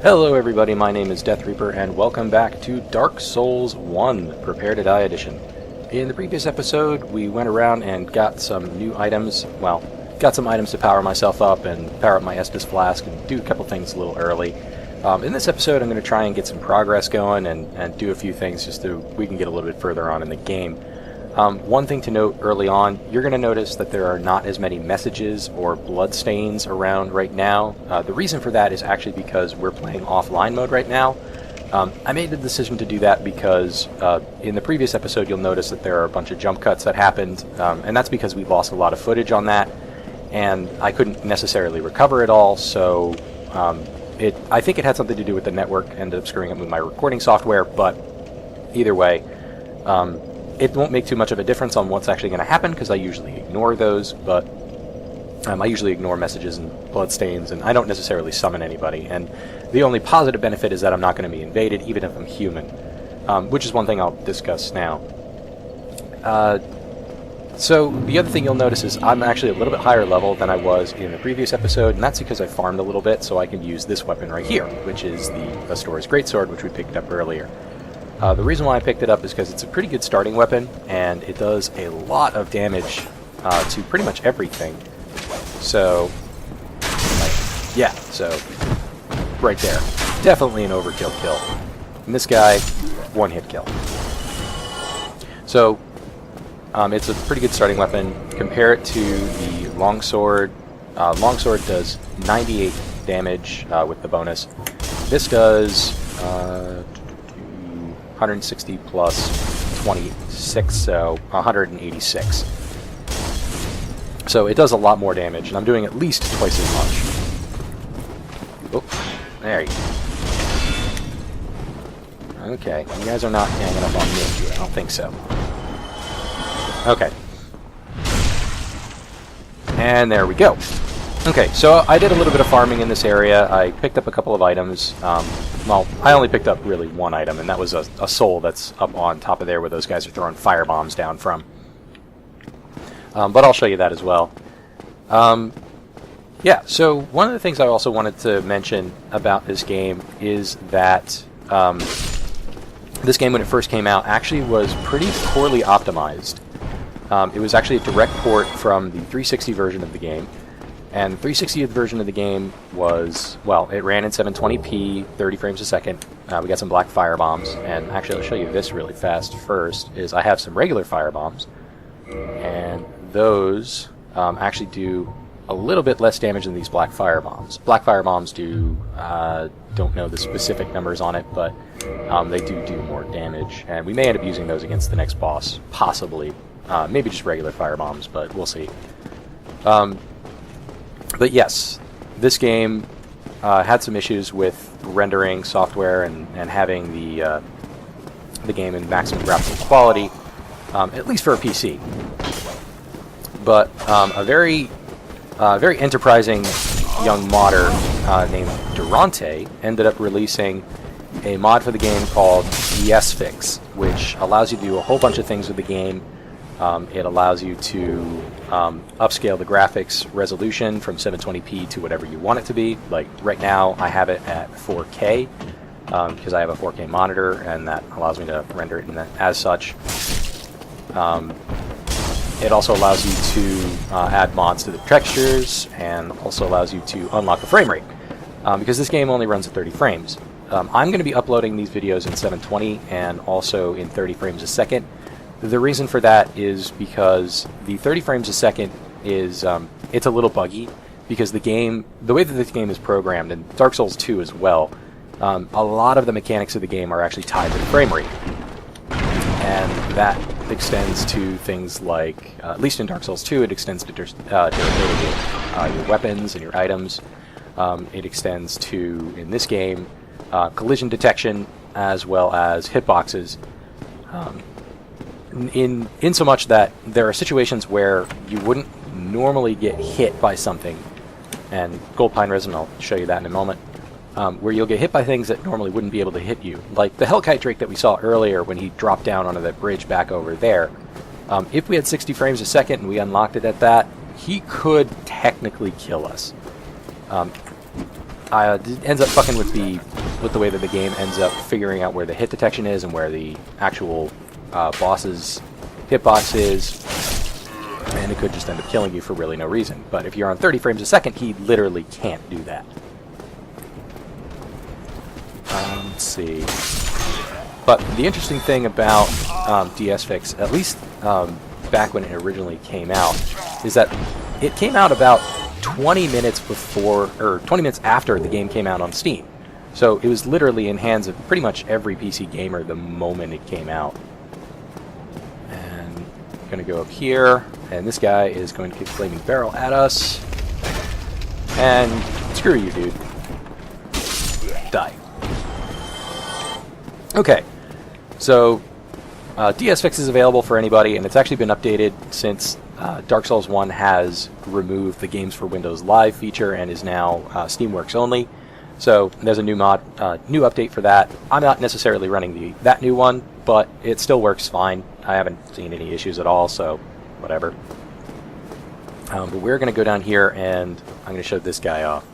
Hello everybody, my name is Death Reaper and welcome back to Dark Souls 1 Prepare to Die Edition. In the previous episode we went around and got some new items, got some items to power myself up and power up my Estus Flask and do a couple things a little early. In this episode I'm going to try and get some progress going and do a few things just so we can get a little bit further on in the game. One thing to note early on, you're going to notice that there are not as many messages or bloodstains around right now. The reason for that is actually because we're playing offline mode right now. I made the decision to do that because in the previous episode you'll notice that there are a bunch of jump cuts that happened, and that's because we lost a lot of footage on that, and I couldn't necessarily recover it all, so I think it had something to do with the network, ended up screwing up with my recording software, but either way, it won't make too much of a difference on what's actually going to happen, because I usually ignore those, but I usually ignore messages and bloodstains, and I don't necessarily summon anybody, and the only positive benefit is that I'm not going to be invaded, even if I'm human, which is one thing I'll discuss now. So the other thing you'll notice is I'm actually a little bit higher level than I was in the previous episode, and that's because I farmed a little bit, so I can use this weapon right here, which is the Astora's Greatsword, which we picked up earlier. The reason why I picked it up is because it's a pretty good starting weapon, and it does a lot of damage to pretty much everything. So, yeah, so right there. Definitely an overkill kill. And this guy, one-hit kill. So, it's a pretty good starting weapon. Compare it to the longsword. Longsword does 98 damage with the bonus. This does 160 plus 26, so 186. So it does a lot more damage, and I'm doing at least twice as much. Oh, there you go. Okay, you guys are not hanging up on me. I don't think so. Okay. And there we go. Okay, so I did a little bit of farming in this area. I picked up a couple of items. Well, I only picked up really one item, and that was a soul that's up on top of there where those guys are throwing fire bombs down from. But I'll show you that as well. Yeah, so one of the things I also wanted to mention about this game is that this game, when it first came out, actually was pretty poorly optimized. It was actually a direct port from the 360 version of the game. And the 360 version of the game was, well, it ran in 720p, 30 frames a second. We got some black fire bombs, and actually I'll show you this really fast first, is I have some regular fire bombs, and those actually do a little bit less damage than these black fire bombs. Black fire bombs do, don't know the specific numbers on it, but they do more damage, and we may end up using those against the next boss, possibly. Maybe just regular fire bombs, but we'll see. But yes, this game had some issues with rendering software and having the game in maximum graphical quality, at least for a PC. But a very enterprising young modder named Durante ended up releasing a mod for the game called ES-Fix, which allows you to do a whole bunch of things with the game. It allows you to upscale the graphics resolution from 720p to whatever you want it to be. Like right now I have it at 4K because I have a 4K monitor, and that allows me to render it in that as such. It also allows you to add mods to the textures, and also allows you to unlock the frame rate because this game only runs at 30 frames. I'm going to be uploading these videos in 720 and also in 30 frames a second. The reason for that is because the 30 frames a second is, it's a little buggy, because the way that this game is programmed, and Dark Souls 2 as well, a lot of the mechanics of the game are actually tied to the frame rate. And that extends to things like, at least in Dark Souls 2, it extends to durability of your weapons and your items. It extends to, in this game, collision detection, as well as hitboxes. In so much that there are situations where you wouldn't normally get hit by something, and Gold Pine Resin, I'll show you that in a moment, where you'll get hit by things that normally wouldn't be able to hit you. Like the Hellkite Drake that we saw earlier when he dropped down onto that bridge back over there. If we had 60 frames a second and we unlocked it at that, he could technically kill us. it ends up fucking with the way that the game ends up figuring out where the hit detection is and where the actual boss's hitbox is, and it could just end up killing you for really no reason. But if you're on 30 frames a second, he literally can't do that. Let's see. But the interesting thing about DS Fix, at least back when it originally came out, is that it came out about 20 minutes before, or 20 minutes after the game came out on Steam. So it was literally in hands of pretty much every PC gamer the moment it came out. And I'm going to go up here, and this guy is going to kick Flaming Barrel at us. And screw you, dude. Die. Okay. So, DS Fix is available for anybody, and it's actually been updated since Dark Souls 1 has removed the Games for Windows Live feature and is now Steamworks only. So there's a new new update for that. I'm not necessarily running that new one, but it still works fine. I haven't seen any issues at all, so whatever. But we're going to go down here, and I'm going to show this guy off.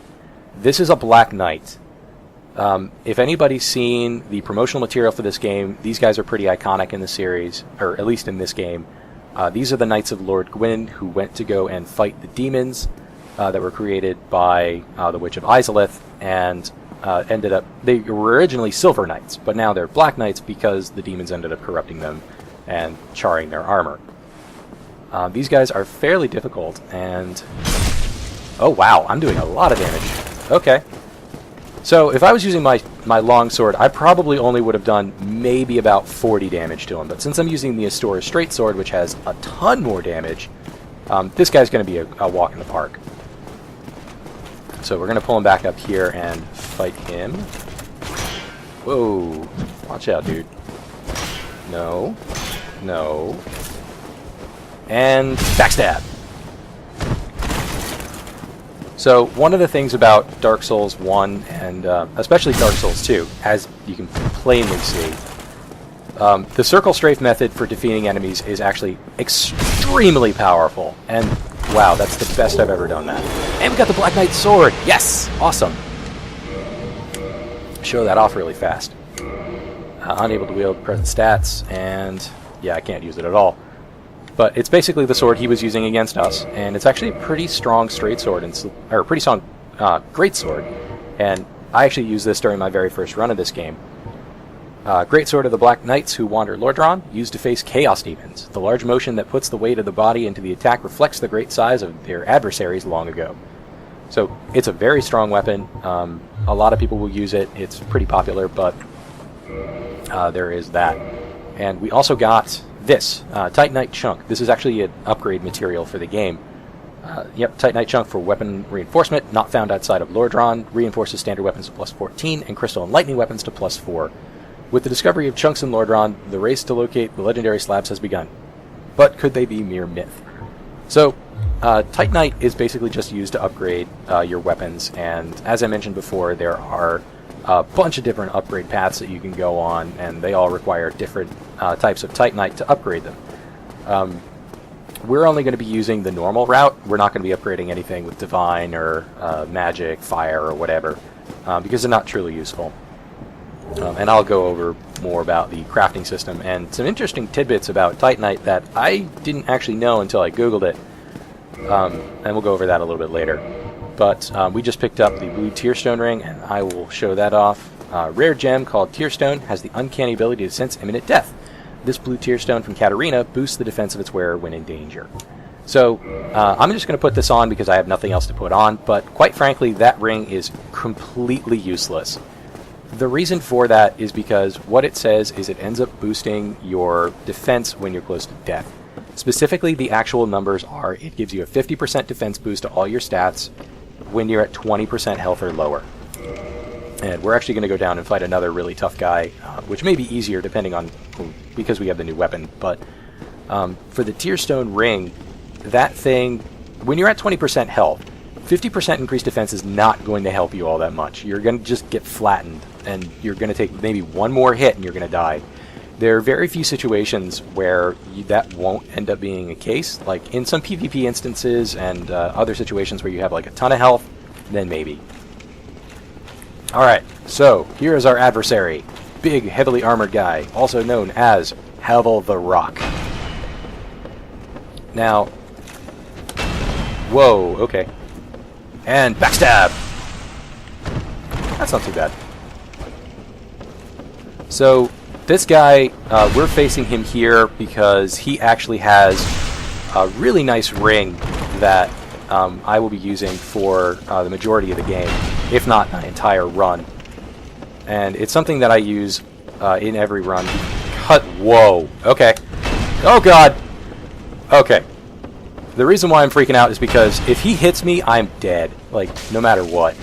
This is a Black Knight. If anybody's seen the promotional material for this game, these guys are pretty iconic in the series, or at least in this game. These are the Knights of Lord Gwyn, who went to go and fight the demons that were created by the Witch of Izalith, and they were originally Silver Knights, but now they're Black Knights because the demons ended up corrupting them and charring their armor. These guys are fairly difficult, and oh wow, I'm doing a lot of damage. Okay. So if I was using my long sword, I probably only would have done maybe about 40 damage to him. But since I'm using the Astora straight sword, which has a ton more damage, this guy's going to be a walk in the park. So we're going to pull him back up here and fight him. Whoa. Watch out, dude. No. No. And backstab. So one of the things about Dark Souls 1 and especially Dark Souls 2, as you can plainly see, the circle strafe method for defeating enemies is actually extremely powerful. And wow, that's the best I've ever done that. And we got the Black Knight sword! Yes! Awesome! Show that off really fast. Unable to wield present stats, and yeah, I can't use it at all. But it's basically the sword he was using against us, and it's actually a pretty strong straight sword, or a pretty strong great sword. And I actually used this during my very first run of this game. Great sword of the Black Knights who wander Lordran, used to face Chaos Demons. The large motion that puts the weight of the body into the attack reflects the great size of their adversaries long ago. So it's a very strong weapon. A lot of people will use it. It's pretty popular, but there is that. And we also got this, Titanite Chunk. This is actually an upgrade material for the game. Yep, Titanite Chunk for weapon reinforcement, not found outside of Lordran, reinforces standard weapons to plus 14, and crystal and lightning weapons to plus 4. With the discovery of chunks in Lordran, the race to locate the legendary slabs has begun. But could they be mere myth? So, Titanite is basically just used to upgrade your weapons, and as I mentioned before, there are a bunch of different upgrade paths that you can go on, and they all require different types of Titanite to upgrade them. We're only going to be using the normal route. We're not going to be upgrading anything with Divine or Magic, Fire, or whatever, because they're not truly useful. And I'll go over more about the crafting system and some interesting tidbits about Titanite that I didn't actually know until I Googled it, and we'll go over that a little bit later. But we just picked up the blue Tearstone ring, and I will show that off. Rare gem called Tearstone has the uncanny ability to sense imminent death. This blue Tearstone from Katarina boosts the defense of its wearer when in danger. So I'm just going to put this on because I have nothing else to put on, but quite frankly, that ring is completely useless. The reason for that is because what it says is it ends up boosting your defense when you're close to death. Specifically, the actual numbers are, it gives you a 50% defense boost to all your stats when you're at 20% health or lower. And we're actually going to go down and fight another really tough guy, which may be easier depending on, because we have the new weapon. But for the Tearstone ring, that thing, when you're at 20% health, 50% increased defense is not going to help you all that much. You're going to just get flattened, and you're going to take maybe one more hit and you're going to die. There are very few situations where that won't end up being a case. Like in some PvP instances and other situations where you have like a ton of health, then maybe. Alright, so here is our adversary. Big, heavily armored guy, also known as Havel the Rock. Now, whoa, okay. And backstab! That's not too bad. So, this guy, we're facing him here because he actually has a really nice ring that I will be using for the majority of the game, if not an entire run. And it's something that I use in every run. Whoa, okay. Oh god! Okay. The reason why I'm freaking out is because if he hits me, I'm dead. Like, no matter what.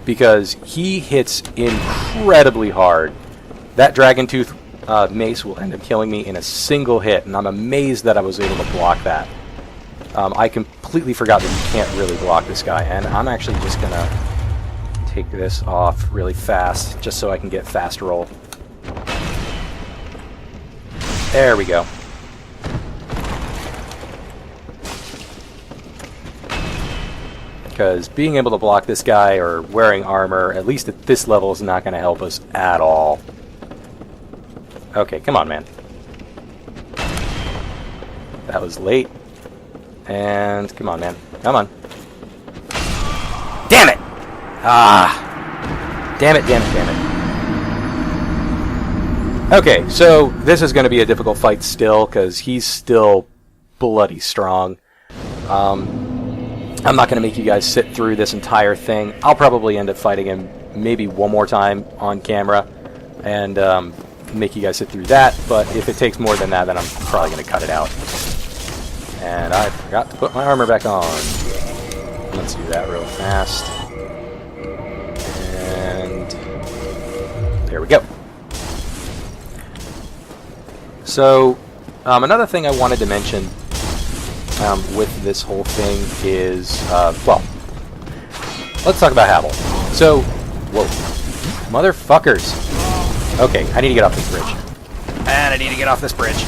Because he hits incredibly hard. That Dragon Tooth mace will end up killing me in a single hit, and I'm amazed that I was able to block that. I completely forgot that you can't really block this guy, and I'm actually just gonna take this off really fast, just so I can get fast roll. There we go. Because being able to block this guy or wearing armor, at least at this level, is not going to help us at all. Okay, come on, man. That was late. And come on, man. Come on. Damn it! Ah! Damn it, damn it, damn it. Okay, so this is going to be a difficult fight still, because he's still bloody strong. I'm not going to make you guys sit through this entire thing. I'll probably end up fighting him maybe one more time on camera and make you guys sit through that, but if it takes more than that, then I'm probably going to cut it out. And I forgot to put my armor back on. Let's do that real fast. And there we go. So, another thing I wanted to mention with this whole thing is, well, let's talk about Havel. So, whoa. Motherfuckers. Okay, I need to get off this bridge. And I need to get off this bridge.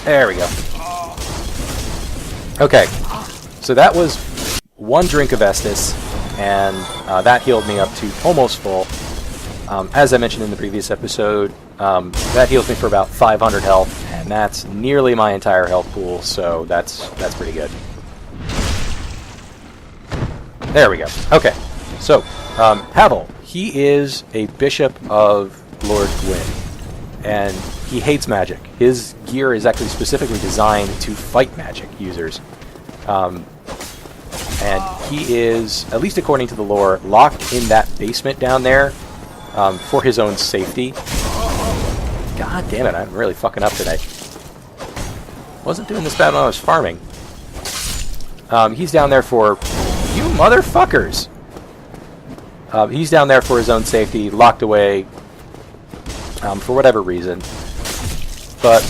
There we go. Okay, so that was one drink of Estus, and that healed me up to almost full. As I mentioned in the previous episode, that heals me for about 500 health, and that's nearly my entire health pool, so that's pretty good. There we go. Okay, so Havel, he is a bishop of Lord Gwyn, and he hates magic. His gear is actually specifically designed to fight magic users. And he is, at least according to the lore, locked in that basement down there for his own safety. God damn it, I'm really fucking up today. Wasn't doing this bad when I was farming. He's down there for... You motherfuckers! He's down there for his own safety, locked away, for whatever reason. But,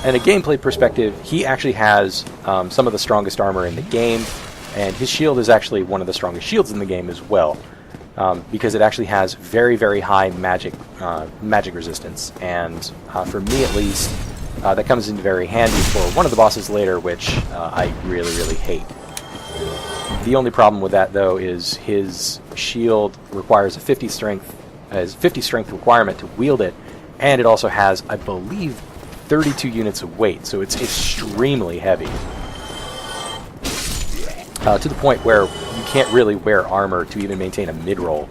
in a gameplay perspective, he actually has some of the strongest armor in the game, and his shield is actually one of the strongest shields in the game as well, because it actually has very, very high magic resistance, and for me at least, that comes in very handy for one of the bosses later, which I really, really hate. The only problem with that, though, is his shield requires a 50 strength requirement to wield it, and it also has, I believe, 32 units of weight, so it's extremely heavy. To the point where you can't really wear armor to even maintain a mid-roll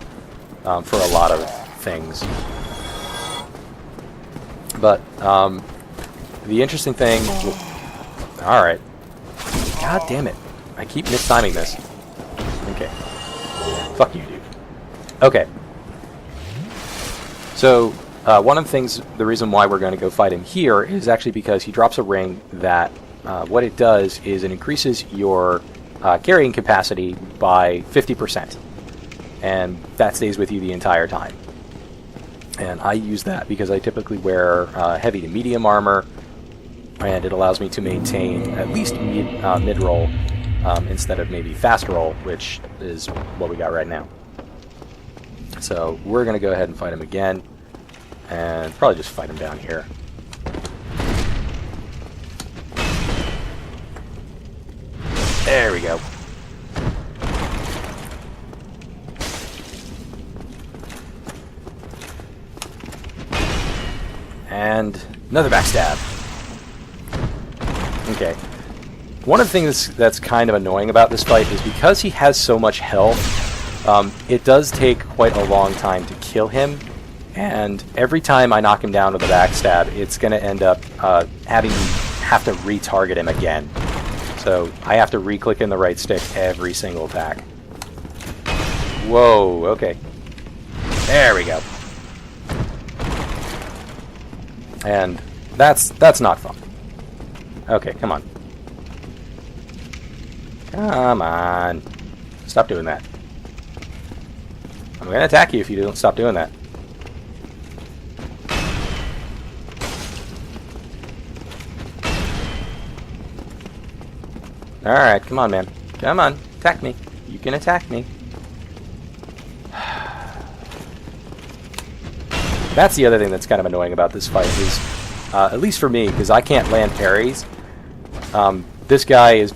for a lot of things. But the interesting thing... Alright. God damn it. I keep mistiming this. Okay. Fuck you, dude. Okay. So, one of the things, the reason why we're going to go fight him here is actually because he drops a ring that, what it does is it increases your carrying capacity by 50%. And that stays with you the entire time. And I use that because I typically wear heavy to medium armor, and it allows me to maintain at least mid-roll instead of maybe fast roll, which is what we got right now. So we're going to go ahead and fight him again, and probably just fight him down here. There we go. And another backstab. Okay. One of the things that's kind of annoying about this fight is because he has so much health, it does take quite a long time to kill him, and every time I knock him down with a backstab, it's going to end up having me have to retarget him again. So I have to re-click in the right stick every single attack. Whoa, okay. There we go. And that's not fun. Okay, come on. Come on. Stop doing that. I'm going to attack you if you don't stop doing that. Alright, come on, man. Come on, attack me. You can attack me. That's the other thing that's kind of annoying about this fight is, at least for me, because I can't land parries, this guy is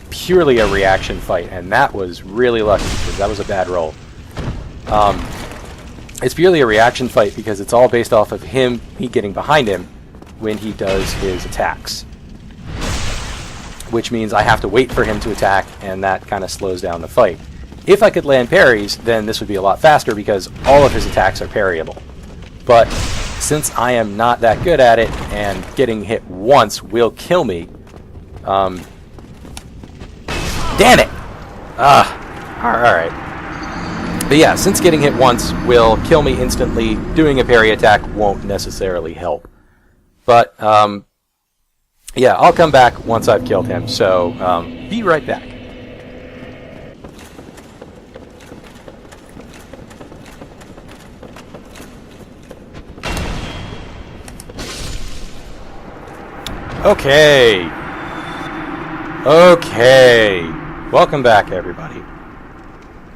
purely a reaction fight, and that was really lucky, because that was a bad roll. It's purely a reaction fight because it's all based off of me getting behind him when he does his attacks. Which means I have to wait for him to attack, and that kind of slows down the fight. If I could land parries, then this would be a lot faster because all of his attacks are parryable. But since I am not that good at it, and getting hit once will kill me, damn it! Alright. But yeah, since getting hit once will kill me instantly, doing a parry attack won't necessarily help. But, yeah, I'll come back once I've killed him, so be right back. Okay. Welcome back, everybody.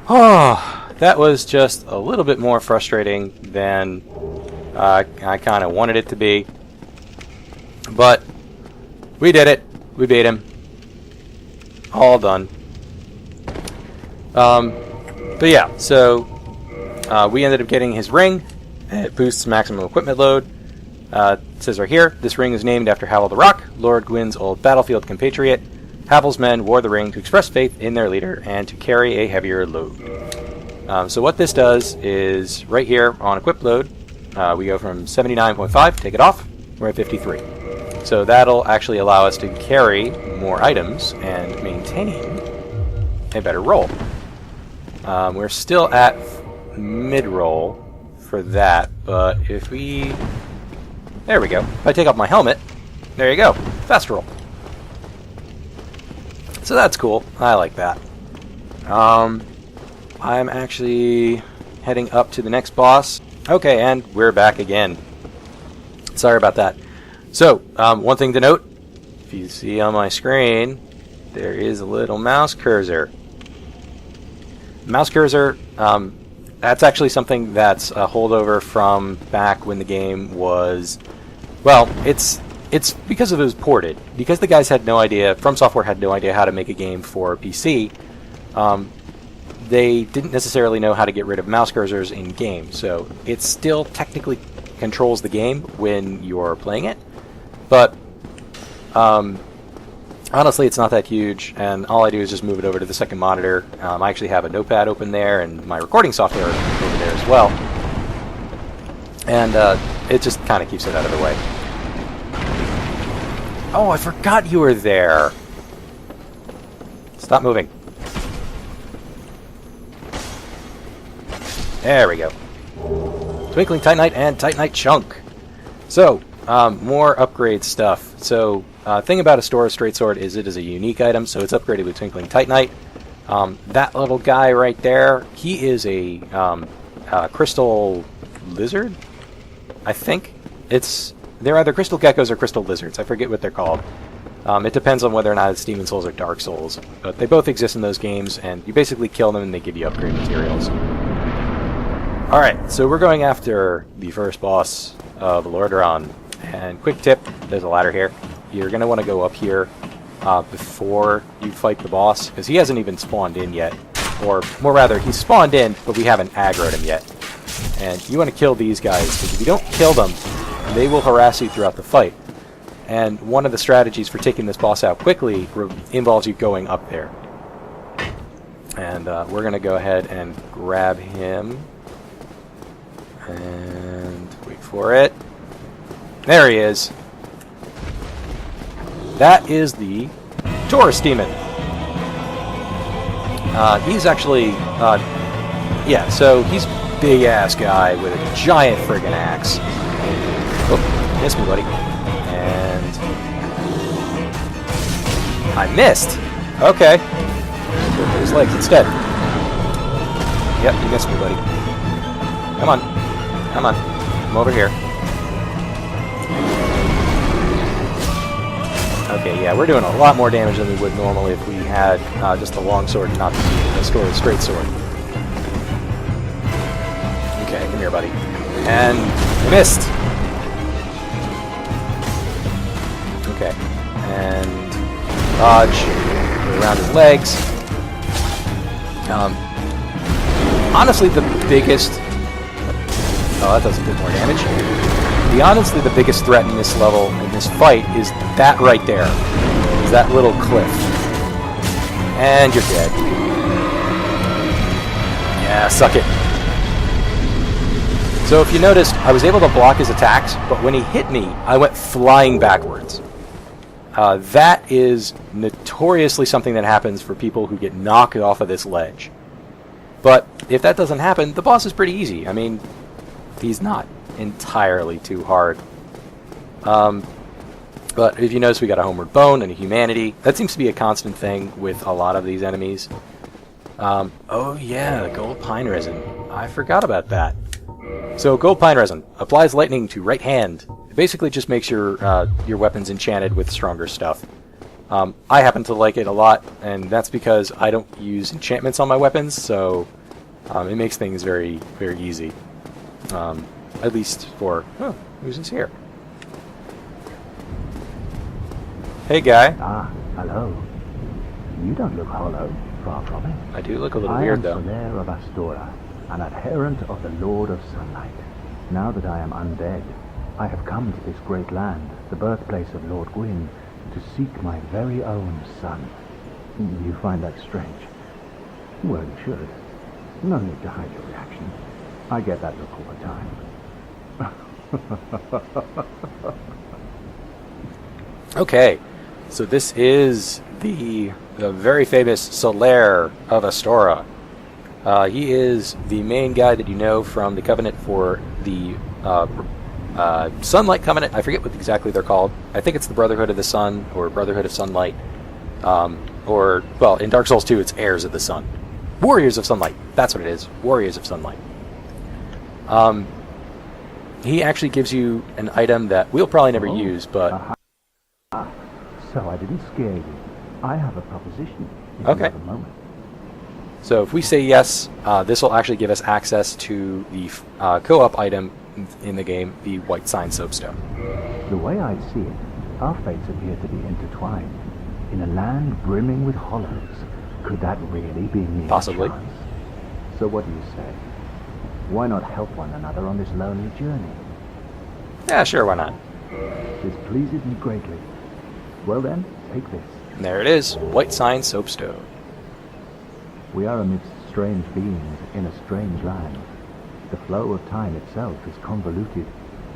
Oh, that was just a little bit more frustrating than I kind of wanted it to be. But we did it. We beat him. All done. But yeah, so we ended up getting his ring. It boosts maximum equipment load. It says right here, this ring is named after Havel the Rock, Lord Gwyn's old battlefield compatriot. Havel's men wore the ring to express faith in their leader and to carry a heavier load. So what this does is, right here on equip load, we go from 79.5, take it off, we're at 53. So that'll actually allow us to carry more items and maintain a better roll. We're still at mid-roll for that, but if we... There we go. If I take off my helmet, there you go. Fast roll. So that's cool. I like that. I'm actually heading up to the next boss. Okay, and we're back again. Sorry about that. So, one thing to note, if you see on my screen, there is a little mouse cursor. Mouse cursor, that's actually something that's a holdover from back when the game was... Well, it's because it was ported. Because the guys had no idea, From Software had no idea how to make a game for PC, they didn't necessarily know how to get rid of mouse cursors in game. So it still technically controls the game when you're playing it. But honestly, it's not that huge, and all I do is just move it over to the second monitor. I actually have a notepad open there, and my recording software over there as well. And it just kind of keeps it out of the way. Oh, I forgot you were there. Stop moving. There we go. Twinkling Titanite and Titanite Chunk. So, more upgrade stuff. So, thing about a Stora's Straight Sword is it is a unique item, so it's upgraded with Twinkling Titanite. That little guy right there, he is a crystal lizard, I think. They're either crystal geckos or crystal lizards. I forget what they're called. It depends on whether or not it's Demon Souls or Dark Souls. But they both exist in those games, and you basically kill them and they give you upgrade materials. Alright, so we're going after the first boss of Lordaeron. And quick tip, there's a ladder here. You're going to want to go up here before you fight the boss, because he hasn't even spawned in yet. Or, more rather, he's spawned in, but we haven't aggroed him yet. And you want to kill these guys, because if you don't kill them, they will harass you throughout the fight. And one of the strategies for taking this boss out quickly involves you going up there. And we're going to go ahead and grab him. And wait for it. There he is. That is the Taurus Demon. He's actually... yeah, so he's a big-ass guy with a giant friggin' axe. Oh, missed me, buddy. And... I missed! Okay. Go for his legs instead. Yep, you missed me, buddy. Come on. Come on. Come over here. Okay, yeah, we're doing a lot more damage than we would normally if we had just a long sword and not the straight sword. Okay, come here, buddy. And I missed! Okay. And dodge. Go around his legs. Honestly, the biggest... Oh, that does a bit more damage. Honestly, the biggest threat in this level, in this fight, is that right there. Is that little cliff. And you're dead. Yeah, suck it. So if you noticed, I was able to block his attacks, but when he hit me, I went flying backwards. That is notoriously something that happens for people who get knocked off of this ledge. But if that doesn't happen, the boss is pretty easy. I mean, he's not entirely too hard. But if you notice, we got a Homeward Bone and a Humanity. That seems to be a constant thing with a lot of these enemies. Oh yeah, the Gold Pine Resin. I forgot about that. So Gold Pine Resin applies lightning to right hand. It basically just makes your weapons enchanted with stronger stuff. I happen to like it a lot, and that's because I don't use enchantments on my weapons, so it makes things very, very easy. At least for... Oh, who's this here? Hey, guy. Ah, hello. You don't look hollow, far from it. I do look a little weird, though. I am Solaire of Astora, an adherent of the Lord of Sunlight. Now that I am undead, I have come to this great land, the birthplace of Lord Gwyn, to seek my very own son. You find that strange? Well, you should. No need to hide your reaction. I get that look all the time. Okay, so this is the very famous Solaire of Astora. He is the main guy that you know from the Covenant for the Sunlight Covenant. I forget what exactly they're called. I think it's the Brotherhood of the Sun or Brotherhood of Sunlight. Or, well, in Dark Souls 2, it's Heirs of the Sun. Warriors of Sunlight. That's what it is. Warriors of Sunlight. He actually gives you an item that we'll probably never use, but... So I didn't scare you. I have a proposition. Okay. A moment. So if we say yes, this will actually give us access to the co-op item in the game, the White Sign Soapstone. The way I see it, our fates appear to be intertwined. In a land brimming with hollows, could that really be mere Possibly. chance? So what do you say? Why not help one another on this lonely journey? Yeah, sure, why not? This pleases me greatly. Well then, take this. And there it is, White Sign Soapstone. We are amidst strange beings in a strange land. The flow of time itself is convoluted,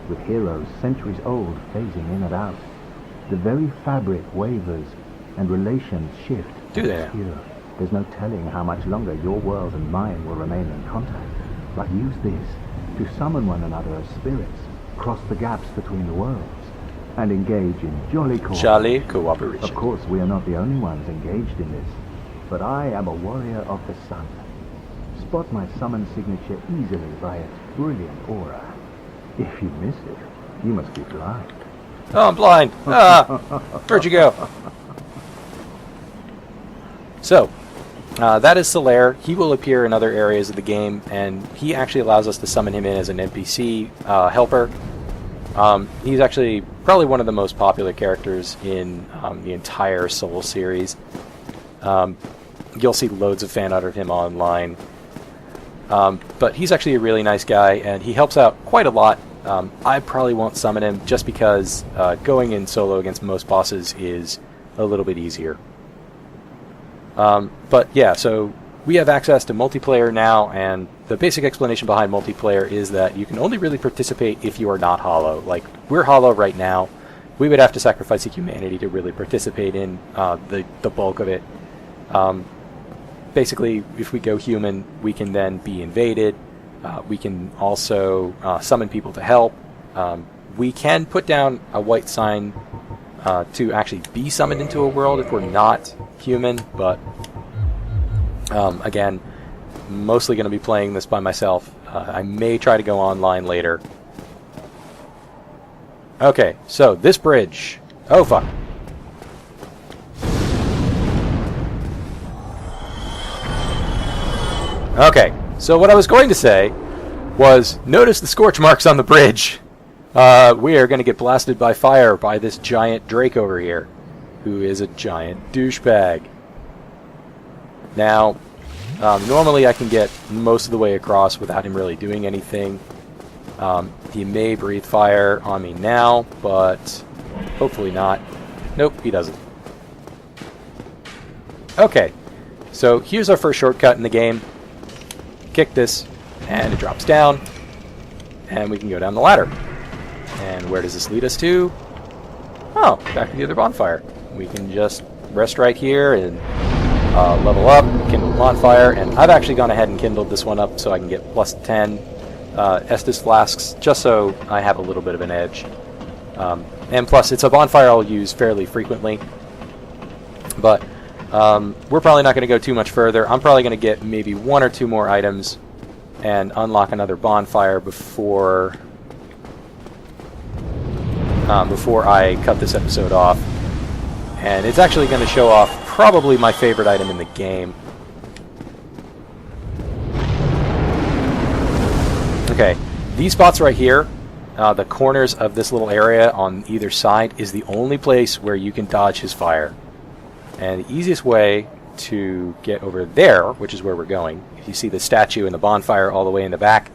with heroes centuries old phasing in and out. The very fabric wavers, and relations shift. Do they? There's no telling how much longer your world and mine will remain in contact. But use this to summon one another as spirits, cross the gaps between the worlds, and engage in jolly cooperation. Of course, we are not the only ones engaged in this, but I am a warrior of the sun. Spot my summon signature easily by its brilliant aura. If you miss it, you must be blind. Oh, I'm blind! Ah! Where'd you go? So, that is Solaire. He will appear in other areas of the game, and he actually allows us to summon him in as an NPC helper. He's actually probably one of the most popular characters in the entire Soul series. You'll see loads of fan art of him online. But he's actually a really nice guy, and he helps out quite a lot I probably won't summon him just because going in solo against most bosses is a little bit easier. But yeah, so we have access to multiplayer now, and the basic explanation behind multiplayer is that you can only really participate if you are not Hollow. Like, we're Hollow right now. We would have to sacrifice a humanity to really participate in the bulk of it. Basically, if we go human, we can then be invaded. We can also summon people to help. We can put down a white sign to actually be summoned into a world if we're not human, but again, mostly going to be playing this by myself. I may try to go online later. Okay, so this bridge. Oh, fuck. Okay, so what I was going to say was, notice the scorch marks on the bridge. We are going to get blasted by fire by this giant Drake over here, who is a giant douchebag. Now, normally I can get most of the way across without him really doing anything. He may breathe fire on me now, but hopefully not. Nope, he doesn't. Okay, so here's our first shortcut in the game. Kick this, and it drops down, and we can go down the ladder. And where does this lead us to? Oh, back to the other bonfire. We can just rest right here and level up, kindle bonfire, and I've actually gone ahead and kindled this one up so I can get plus 10 Estus flasks, just so I have a little bit of an edge. And plus, it's a bonfire I'll use fairly frequently. But we're probably not going to go too much further. I'm probably going to get maybe one or two more items and unlock another bonfire before I cut this episode off. And it's actually going to show off probably my favorite item in the game. Okay, these spots right here, the corners of this little area on either side, is the only place where you can dodge his fire. And the easiest way to get over there, which is where we're going, if you see the statue and the bonfire all the way in the back,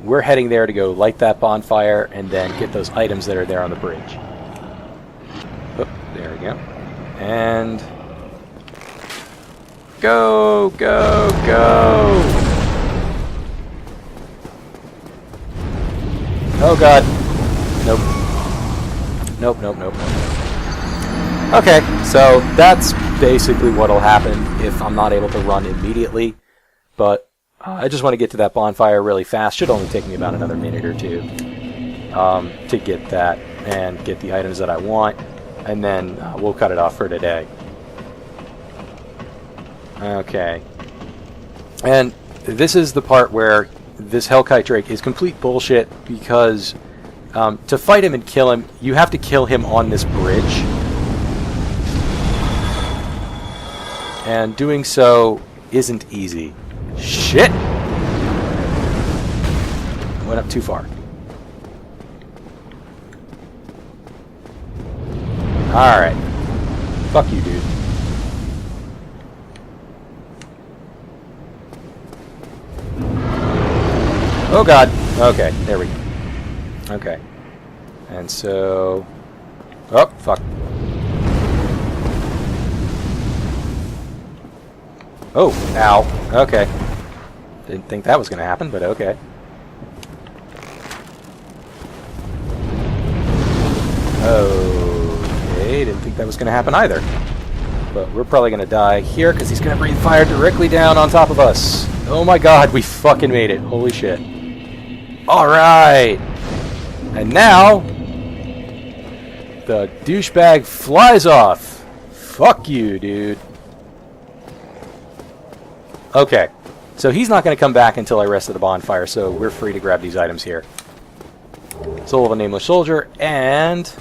we're heading there to go light that bonfire and then get those items that are there on the bridge. Oh, there we go. And go, go, go! Oh god. Nope. Nope, nope, nope, nope. Okay, so that's basically what'll happen if I'm not able to run immediately. But I just want to get to that bonfire really fast. Should only take me about another minute or two to get that and get the items that I want. And then we'll cut it off for today. Okay. And this is the part where this Hellkite Drake is complete bullshit, because to fight him and kill him, you have to kill him on this bridge. And doing so isn't easy. Shit! Went up too far. Alright. Fuck you, dude. Oh god. Okay, there we go. Okay. And so... Oh, fuck. Oh, ow. Okay. Didn't think that was going to happen, but okay. Okay, didn't think that was going to happen either. But we're probably going to die here, because he's going to breathe fire directly down on top of us. Oh my god, we fucking made it. Holy shit. Alright! And now... the douchebag flies off. Fuck you, dude. Okay, so he's not going to come back until I rest at the bonfire, so we're free to grab these items here. Soul of a Nameless Soldier, and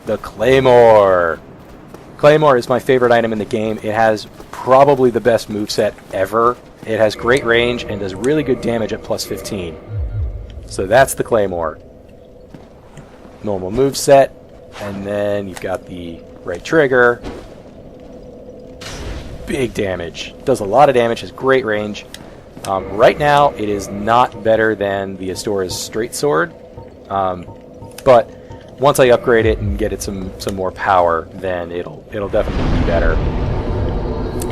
the Claymore. Claymore is my favorite item in the game. It has probably the best moveset ever. It has great range and does really good damage at plus 15. So that's the Claymore. Normal moveset, and then you've got the right trigger. Big damage. Does a lot of damage, has great range. Right now, it is not better than the Astora's Straight Sword, But once I upgrade it and get it some more power, then it'll definitely be better.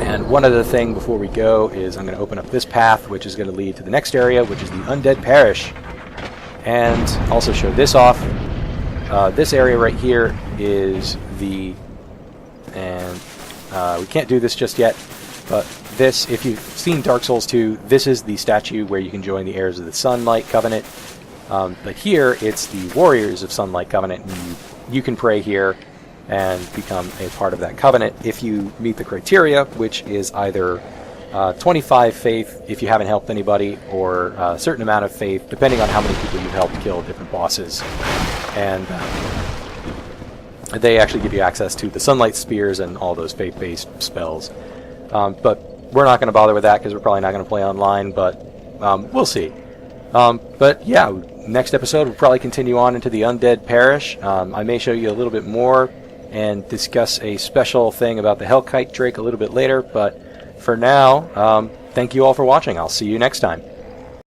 And one other thing before we go is I'm going to open up this path, which is going to lead to the next area, which is the Undead Parish. And also show this off. This area right here is the... And we can't do this just yet, but this, if you've seen Dark Souls 2, this is the statue where you can join the Heirs of the Sunlight Covenant. But here, it's the Warriors of Sunlight Covenant, and you can pray here and become a part of that covenant if you meet the criteria, which is either 25 faith if you haven't helped anybody, or a certain amount of faith depending on how many people you've helped kill different bosses. And they actually give you access to the Sunlight Spears and all those faith-based spells. But we're not going to bother with that because we're probably not going to play online, but we'll see. But yeah, next episode we'll probably continue on into the Undead Parish. I may show you a little bit more and discuss a special thing about the Hellkite Drake a little bit later, but for now, thank you all for watching. I'll see you next time.